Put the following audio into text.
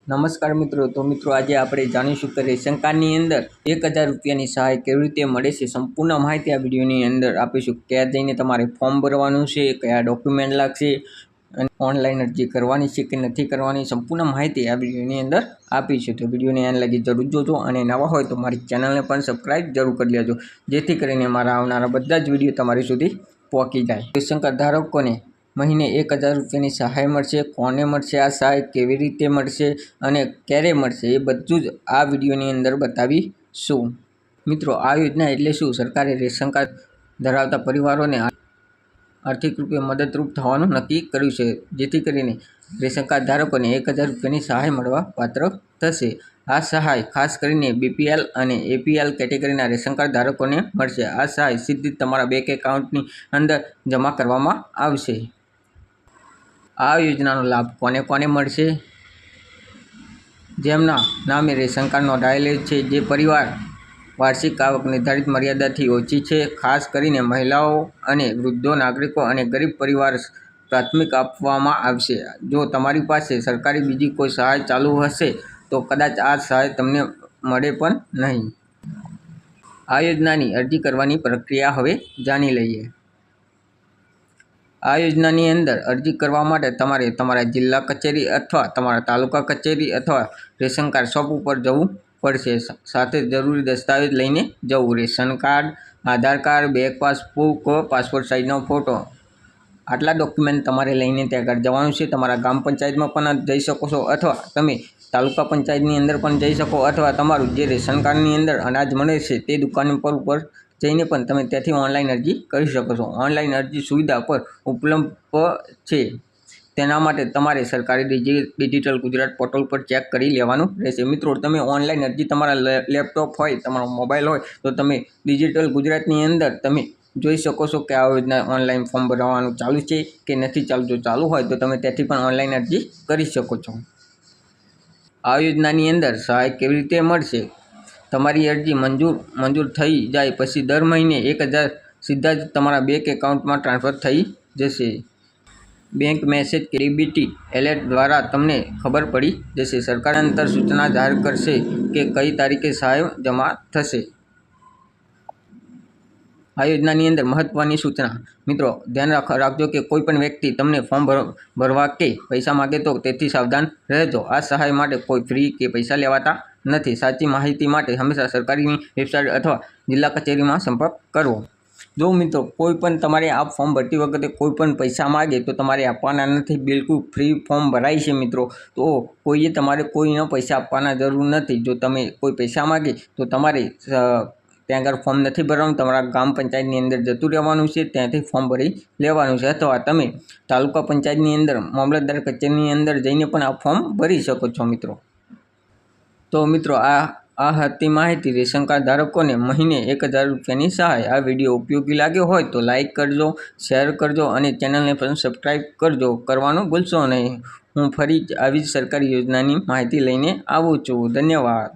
નમસ્કાર મિત્રો, તો મિત્રો આજે આપણે જાણીશું કે રેશન કાર્ડની અંદર 1000 રૂપિયાની સહાય કેવી રીતે મળે છે. સંપૂર્ણ માહિતી આ વિડીયોની અંદર આપીશું. ક્યાં જઈને તમારે ફોર્મ ભરવાનું છે, કયા ડોક્યુમેન્ટ લાગશે, અને ઓનલાઈન અરજી કરવાની છે કે નથી કરવાની, સંપૂર્ણ માહિતી આ વિડીયોની અંદર આપીશું. તો વિડીયોને એન્ડ લગી જરૂર જોજો અને નવા હોય તો મારી ચેનલને પણ સબસ્ક્રાઈબ જરૂર કરી લેજો, જેથી કરીને મારા આવનારા બધા જ વિડીયો તમારી સુધી પહોંચી જાય. રેશન કાર્ડ ધારકોને મહિને 1000 રૂપિયાની સહાય મળશે. કોને મળશે આ સહાય, કેવી રીતે મળશે અને ક્યારે મળશે, એ બધું જ આ વિડીયોની અંદર બતાવીશું. મિત્રો, આ યોજના એટલે શું? સરકારે રેશન કાર્ડ ધરાવતા પરિવારોને આર્થિક રૂપે મદદરૂપ થવાનું નક્કી કર્યું છે, જેથી કરીને રેશન કાર્ડ ધારકોને 1000 રૂપિયાની સહાય મળવા પાત્ર થશે. આ સહાય ખાસ કરીને BPL અને APL કેટેગરીના રેશન કાર્ડ ધારકોને મળશે. આ સહાય સીધી તમારા બેંક એકાઉન્ટની અંદર જમા કરવામાં આવશે. આ યોજનાનો લાભ કોને કોને મળશે? જેમના નામે રેશન કાર્ડ નોંધાયેલ છે, જે પરિવાર વાર્ષિક આવક નિર્ધારિત મર્યાદાથી ઓછી છે, ખાસ કરીને મહિલાઓ અને વૃદ્ધો, નાગરિકો અને ગરીબ પરિવાર પ્રાથમિક આપવામાં આવશે. જો તમારી પાસે સરકારી બીજી કોઈ સહાય ચાલુ હશે તો કદાચ આ સહાય તમને મળે પણ નહીં. આ યોજનાની અરજી કરવાની પ્રક્રિયા હવે જાણી લઈએ. આ યોજનાની અંદર અરજી કરવા માટે તમારે તમારા જિલ્લા કચેરી અથવા તમારા તાલુકા કચેરી અથવા રેશન કાર્ડ શોપ ઉપર જવું પડશે. સાથે જરૂરી દસ્તાવેજ લઈને જવું. Ration card, Aadhaar card, bank passbook, passport સાઇઝનો ફોટો, આટલા ડોક્યુમેન્ટ તમારે લઈને ત્યાં આગળ જવાનું છે. તમારા ગ્રામ પંચાયતમાં પણ જઈ શકો છો, અથવા તમે તાલુકા પંચાયતની અંદર પણ જઈ શકો, અથવા તમારું જે રેશન કાર્ડની અંદર અનાજ મળે છે તે દુકાન ઉપર જઈને પણ તમે ત્યાંથી ઓનલાઈન અરજી કરી શકો છો. ઓનલાઈન અરજી સુવિધા પર ઉપલબ્ધ છે. તેના માટે તમારે સરકારી ડિજિટલ ગુજરાત પોર્ટલ પર ચેક કરી લેવાનું રહેશે. મિત્રો, તમે ઓનલાઈન અરજી તમારા લેપટોપ હોય, તમારો મોબાઈલ હોય તો તમે ડિજિટલ ગુજરાતની અંદર તમે જોઈ શકો છો કે આ યોજના ઓનલાઈન ફોર્મ ભરવાનું ચાલુ છે કે નથી ચાલુ. જો ચાલુ હોય તો તમે ત્યાંથી પણ ઓનલાઈન અરજી કરી શકો છો. આ યોજનાની અંદર સહાય કેવી રીતે મળશે? તમારી અરજી મંજૂર થઈ જાય પછી દર મહિને 1000 સીધા જ તમારા બેંક એકાઉન્ટમાં ટ્રાન્સફર થઈ જશે. બેંક મેસેજ કે ડીબીટી એલર્ટ દ્વારા તમને ખબર પડી જશે. સરકાર અંતર સૂચના જાહેર કરશે કે કઈ તારીખે સહાય જમા થશે. આ યોજનાની અંદર મહત્વની સૂચના. મિત્રો, ધ્યાન રાખજો કે કોઈ પણ વ્યક્તિ તમને ફોર્મ ભરવા કે પૈસા માગે તો તેથી સાવધાન રહેજો. આ સહાય માટે કોઈ ફી કે પૈસા લેવાતા નથી. સાચી માહિતી માટે હંમેશા સરકારની વેબસાઇટ અથવા જિલ્લા કચેરીમાં સંપર્ક કરવો. જો મિત્રો, કોઈ પણ તમારે આ ફોર્મ ભરતી વખતે કોઈ પણ પૈસા માગે તો તમારે આપવાના નથી. બિલકુલ ફ્રી ફોર્મ ભરાય છે મિત્રો, તો કોઈએ તમારે કોઈને પૈસા આપવાના જરૂર નથી. જો તમે કોઈ પૈસા માગે તો તમારે ત્યાં આગળ ફોર્મ નથી ભરવાનું, તમારા ગ્રામ પંચાયતની અંદર જતું રહેવાનું છે, ત્યાંથી ફોર્મ ભરી લેવાનું છે. અથવા તમે તાલુકા પંચાયતની અંદર મામલતદાર કચેરીની અંદર જઈને પણ આ ફોર્મ ભરી શકો છો. મિત્રો, તો મિત્રો આ હતી માહિતી રેશન કાર્ડ ધારકોને મહિને 1000 રૂપિયાની સહાય. આ વિડીયો ઉપયોગી લાગ્યો હોય તો લાઇક કરજો, શેર કરજો અને ચેનલને પણ સબસ્ક્રાઈબ કરવાનું ભૂલશો નહીં. હું ફરી આવી જ સરકારી યોજનાની માહિતી લઈને આવું છું. ધન્યવાદ.